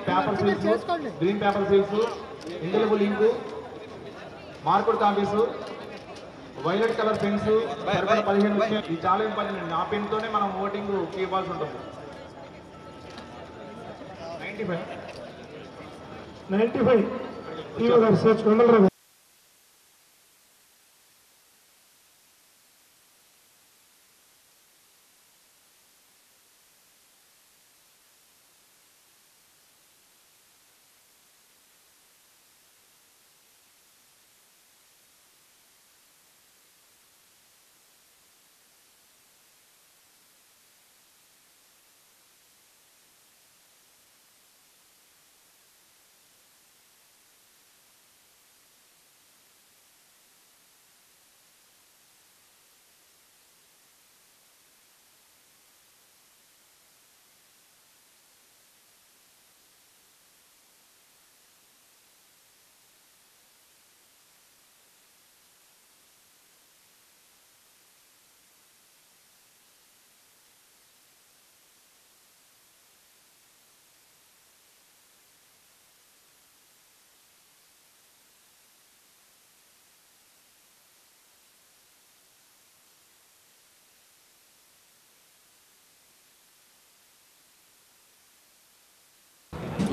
Paper seals, green paper seals, indelible ink, marked copies, violet colour pens, 15 ఈ చాలా important. ఆ pen తోనే మనం ఓటింగ్ ఇవ్వాల్సి ఉంటుంది. 95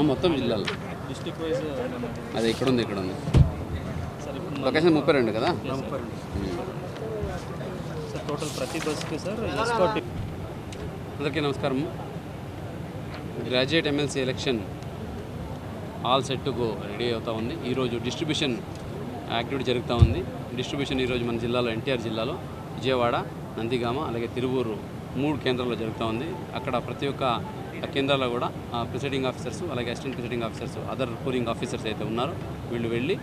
మొత్తం జిల్లాలో డిస్ట్రిక్ట్ వైజ్ అది ఇక్కడ ఉంది లొకేషన్ 32 కదా. 32 సార్ టోటల్ ప్రతి బస్కి సార్. అందరికీ నమస్కారం. Graduate MLC election all set to go ready అవుతూ ఉంది. ఈరోజు డిస్ట్రిబ్యూషన్ యాక్టివిటీ జరుగుతూ ఉంది. డిస్ట్రిబ్యూషన్ ఈరోజు మన జిల్లాలో ఎన్టీఆర్ జిల్లాలో విజయవాడ, నందిగామ అలాగే తిరువూరు 3 కేంద్రాల్లో జరుగుతూ ఉంది. అక్కడ ప్రతి ఒక్క కేంద్రాల్లో కూడా ప్రిసైడింగ్ ఆఫీసర్స్ అలాగే assistant presiding officers other polling officers అయితే ఉన్నారో వీళ్ళు వెళ్ళి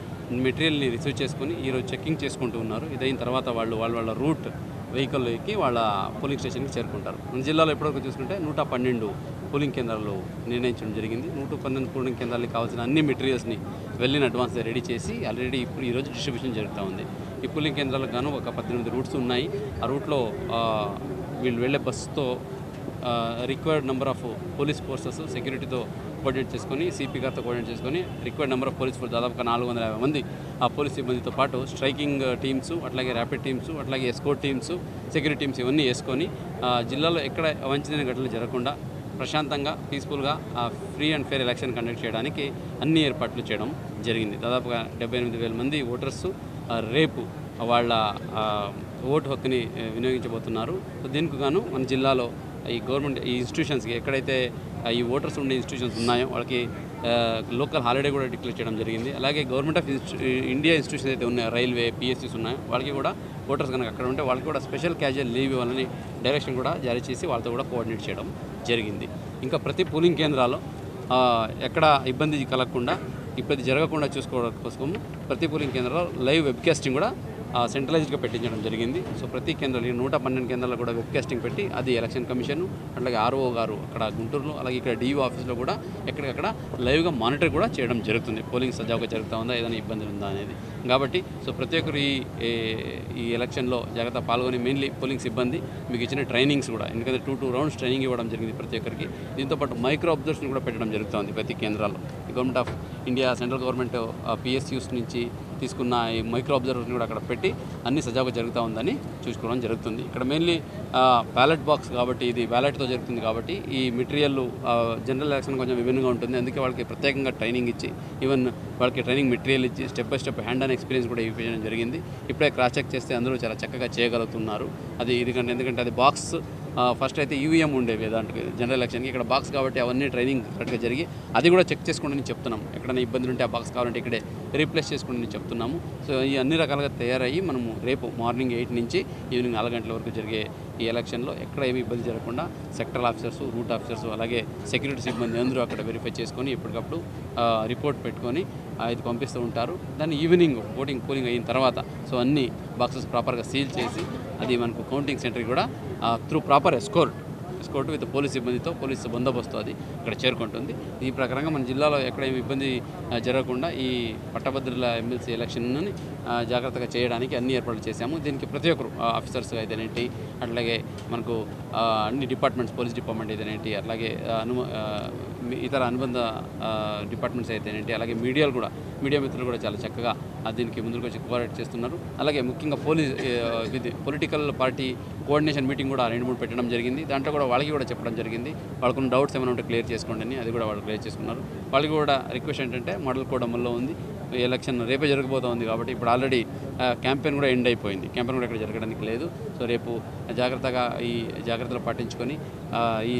మెటీరియల్ని రిసీవ్ చేసుకుని ఈరోజు చెక్కింగ్ చేసుకుంటూ ఉన్నారు. ఇదైన తర్వాత వాళ్ళ రూట్ వెహికల్ ఎక్కి వాళ్ళ పోలింగ్ స్టేషన్కి చేరుకుంటారు. మన జిల్లాలో ఎప్పటివరకు చూసుకుంటే 112 పోలింగ్ కేంద్రాలు నిర్ణయించడం జరిగింది. 112 పోలింగ్ కేంద్రాలకు కావాల్సిన అన్ని మెటీరియల్స్ని వెళ్ళిన అడ్వాన్స్ రెడీ చేసి ఆల్రెడీ ఇప్పుడు ఈరోజు డిస్ట్రిబ్యూషన్ జరుగుతూ ఉంది. ఈ పోలింగ్ కేంద్రాలకు గాను ఒక 18 రూట్స్ ఉన్నాయి. ఆ రూట్లో వీళ్ళు వెళ్ళే బస్సుతో required number of police forces సెక్యూరిటీతో కోఆర్డినేట్ చేసుకొని సిపి గారితో కోఆర్డినేట్ చేసుకొని required number of police force దాదాపుగా 450 మంది ఆ పోలీస్ సిబ్బందితో పాటు స్ట్రైకింగ్ టీమ్స్ అట్లాగే ర్యాపిడ్ టీమ్స్ అట్లాగే ఎస్కోర్ట్ టీమ్స్ సెక్యూరిటీ టీమ్స్ ఇవన్నీ వేసుకొని జిల్లాలో ఎక్కడ అవాంఛనీయ ఘటనలు జరగకుండా ప్రశాంతంగా పీస్ఫుల్గా free and fair election conduct చేయడానికి అన్ని ఏర్పాట్లు చేయడం జరిగింది. దాదాపుగా 78,000 మంది ఓటర్స్ రేపు వాళ్ళ ఓటు హక్కుని వినియోగించబోతున్నారు. దీనికి గాను మన జిల్లాలో ఈ గవర్నమెంట్ ఈ ఇన్స్టిట్యూషన్స్కి ఎక్కడైతే ఈ ఓటర్స్ ఉండే ఇన్స్టిట్యూషన్స్ ఉన్నాయో వాళ్ళకి లోకల్ హాలిడే కూడా డిక్లేర్ చేయడం జరిగింది. అలాగే గవర్నమెంట్ ఆఫ్ ఇండియా ఇన్స్టిట్యూషన్స్ అయితే ఉన్నాయో రైల్వే పిఎస్సీస్ ఉన్నాయో వాళ్ళకి కూడా ఓటర్స్ కనుక అక్కడ ఉంటే వాళ్ళకి కూడా స్పెషల్ క్యాజువల్ లీవ్ ఇవ్వాలని డైరెక్షన్ కూడా జారీ చేసి వాళ్ళతో కూడా కోఆర్డినేట్ చేయడం జరిగింది. ఇంకా ప్రతి పోలింగ్ కేంద్రాల్లో ఎక్కడ ఇబ్బంది కలగకుండా ఇబ్బంది జరగకుండా చూసుకోవడం కోసం ప్రతి పోలింగ్ కేంద్రంలో లైవ్ వెబ్కాస్టింగ్ కూడా సెంట్రలైజ్డ్గా పెట్టించడం జరిగింది. సో ప్రతి కేంద్రాలు 112 కేంద్రాల్లో కూడా వెబ్కాస్టింగ్ పెట్టి అది ఎలక్షన్ కమిషన్ అట్లాగే ఆర్ఓ గారు అక్కడ గుంటూరులో అలాగే ఇక్కడ డిఓ ఆఫీస్లో కూడా ఎక్కడికక్కడ లైవ్గా మానిటర్ కూడా చేయడం జరుగుతుంది. పోలింగ్ సజావుగా జరుగుతూ ఉందా ఏదైనా ఇబ్బందులు ఉందా అనేది. కాబట్టి సో ప్రతి ఒక్కరు ఈ ఎలక్షన్లో జాగ్రత్త పాల్గొని మెయిన్లీ పోలింగ్ సిబ్బంది మీకు ఇచ్చిన ట్రైనింగ్స్ కూడా ఎందుకంటే 2 రౌండ్స్ ట్రైనింగ్ ఇవ్వడం జరిగింది ప్రతి ఒక్కరికి. దీంతోపాటు మైక్రో అబ్జర్వేషన్ కూడా పెట్టడం జరుగుతుంది ప్రతి కేంద్రాల్లో. Government of India central government PSUs నుంచి తీసుకున్న ఈ మైక్రో అబ్జర్వేషన్ కూడా అక్కడ పెట్టి అన్ని సజావుగా జరుగుతూ ఉందని చూసుకోవడం జరుగుతుంది. ఇక్కడ మెయిన్లీ బ్యాలెట్ బాక్స్ కాబట్టి ఇది బ్యాలెట్తో జరుగుతుంది కాబట్టి ఈ మెటీరియల్ జనరల్ ఎలక్షన్ కొంచెం విభిన్నంగా ఉంటుంది. అందుకే వాళ్ళకి ప్రత్యేకంగా ట్రైనింగ్ ఇచ్చి ఈవెన్ వాళ్ళకి ట్రైనింగ్ మెటీరియల్ ఇచ్చి step by step hand on experience కూడా ఇవ్వడం జరిగింది. ఇప్పుడే క్రాస్ చెక్ చేస్తే అందరూ చాలా చక్కగా చేయగలుగుతున్నారు. అది ఎందుకంటే అది బాక్స్ ఫస్ట్ అయితే ఈవీఎం ఉండేవి దాంట్లో జనరల్ ఎలక్షన్కి. ఇక్కడ బాక్స్ కాబట్టి అవన్నీ ట్రైనింగ్ కరెక్ట్గా జరిగి అది కూడా చెక్ చేసుకోండి చెప్తున్నాం. ఎక్కడైనా ఇబ్బందులు ఉంటే ఆ బాక్స్ కావాలంటే ఇక్కడే రీప్లేస్ చేసుకోండి చెప్తున్నాము. సో ఈ అన్ని రకాలుగా తయారయ్యి మనము రేపు మార్నింగ్ 8 నుంచి ఈవినింగ్ 4 గంటల వరకు జరిగే ఈ ఎలక్షన్లో ఎక్కడ ఏమి ఇబ్బంది జరగకుండా సెక్టరల్ ఆఫీసర్స్ రూట్ ఆఫీసర్స్ అలాగే సెక్యూరిటీ సిబ్బంది అందరూ అక్కడ వెరిఫై చేసుకొని ఎప్పటికప్పుడు రిపోర్ట్ పెట్టుకొని ఇది పంపిస్తూ ఉంటారు. దాన్ని ఈవినింగ్ పోలింగ్ అయిన తర్వాత సో అన్ని బాక్సెస్ ప్రాపర్గా సీల్ చేసి అది మనకు కౌంటింగ్ సెంటర్కి కూడా త్రూ ప్రాపర్ ఎస్కోర్ట్ ఎస్కోర్ట్ విత్ పోలీస్ సిబ్బందితో పోలీసు బందోబస్తు అది ఇక్కడ చేరుకుంటుంది. ఈ ప్రకారంగా మన జిల్లాలో ఎక్కడ ఏమి ఇబ్బంది జరగకుండా ఈ పట్టభద్రుల ఎమ్మెల్సీ ఎలక్షన్ని జాగ్రత్తగా చేయడానికి అన్ని ఏర్పాట్లు చేశాము. దీనికి ప్రతి ఒక్కరు ఆఫీసర్స్ అయితేనేంటి, అట్లాగే మనకు అన్ని డిపార్ట్మెంట్స్, పోలీస్ డిపార్ట్మెంట్ అయితేనేంటి, అట్లాగే ఇతర అనుబంధ డిపార్ట్మెంట్స్ అయితేనేంటి, అలాగే మీడియా మిత్రులు కూడా చాలా చక్కగా దీనికి ముందుకు వచ్చి కోఆపరేట్ చేస్తున్నారు. అలాగే ముఖ్యంగా పొలిటికల్ పార్టీ కోఆర్డినేషన్ మీటింగ్ కూడా 2-3 పెట్టడం జరిగింది. దాంట్లో కూడా వాళ్ళకి కూడా చెప్పడం జరిగింది. వాళ్ళకున్న డౌట్స్ ఏమైనా ఉంటే క్లియర్ చేసుకోండి అని, అది కూడా వాళ్ళు క్లియర్ చేసుకున్నారు. వాళ్ళకి కూడా రిక్వెస్ట్ ఏంటంటే మోడల్ కోడ్ అమల్లో ఉంది, ఎలక్షన్ రేపే జరగబోతోంది కాబట్టి ఇప్పుడు ఆల్రెడీ క్యాంపెయిన్ కూడా ఎండ్ అయిపోయింది. క్యాంపెయిన్ కూడా ఇక్కడ జరగడానికి లేదు. సో రేపు జాగ్రత్తగా ఈ జాగ్రత్తలు పాటించుకొని ఈ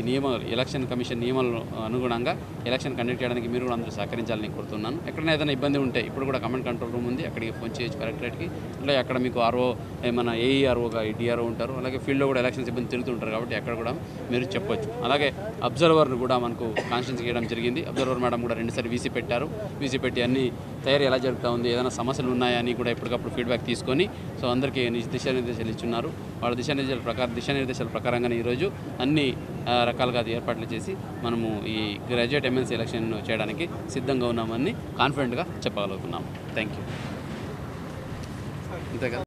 ఎలక్షన్ కమిషన్ నియమాలను అనుగుణంగా ఎలక్షన్ కండక్ట్ చేయడానికి మీరు కూడా అందరూ సహకరించాలని కోరుతున్నాను. ఎక్కడైనా ఏదైనా ఇబ్బంది ఉంటే ఇప్పుడు కూడా కమాండ్ కంట్రోల్ రూమ్ ఉంది, అక్కడికి ఫోన్ చేయొచ్చు కలెక్టరేట్కి. అలాగే అక్కడ మీకు ఆర్ఓ ఏమైనా ఏఈఆర్ఓగా డిఆర్ఓ ఉంటారు. అలాగే ఫీల్డ్లో కూడా ఎలక్షన్ సిబ్బంది తిరుగుతుంటారు కాబట్టి అక్కడ కూడా మీరు చెప్పొచ్చు. అలాగే అబ్జర్వర్ను కూడా మనకు కాన్స్టిట్యూన్స్ చేయడం జరిగింది. అబ్జర్వర్ మేడం కూడా 2 సార్లు వీసీ పెట్టారు. వీసీ పెట్టి అన్ని తయారీ ఎలా జరుగుతూ ఉంది, ఏదైనా సమస్యలు ఉన్నాయా అని కూడా ఎప్పటికప్పుడు ఫీడ్బ్యాక్ తీసుకొని సో అందరికీ దిశానిర్దేశాలు ఇచ్చున్నారు. వాళ్ళ దిశానిర్దేశాల ప్రకారంగానే ఈరోజు అన్ని రకాలుగా ఏర్పాట్లు చేసి మనము ఈ గ్రాడ్యుయేట్ ఎమ్మెల్సీ ఎలక్షన్ చేయడానికి సిద్ధంగా ఉన్నామని కాన్ఫిడెంట్గా చెప్పగలుగుతున్నాము. Thank you. అంతే కదా.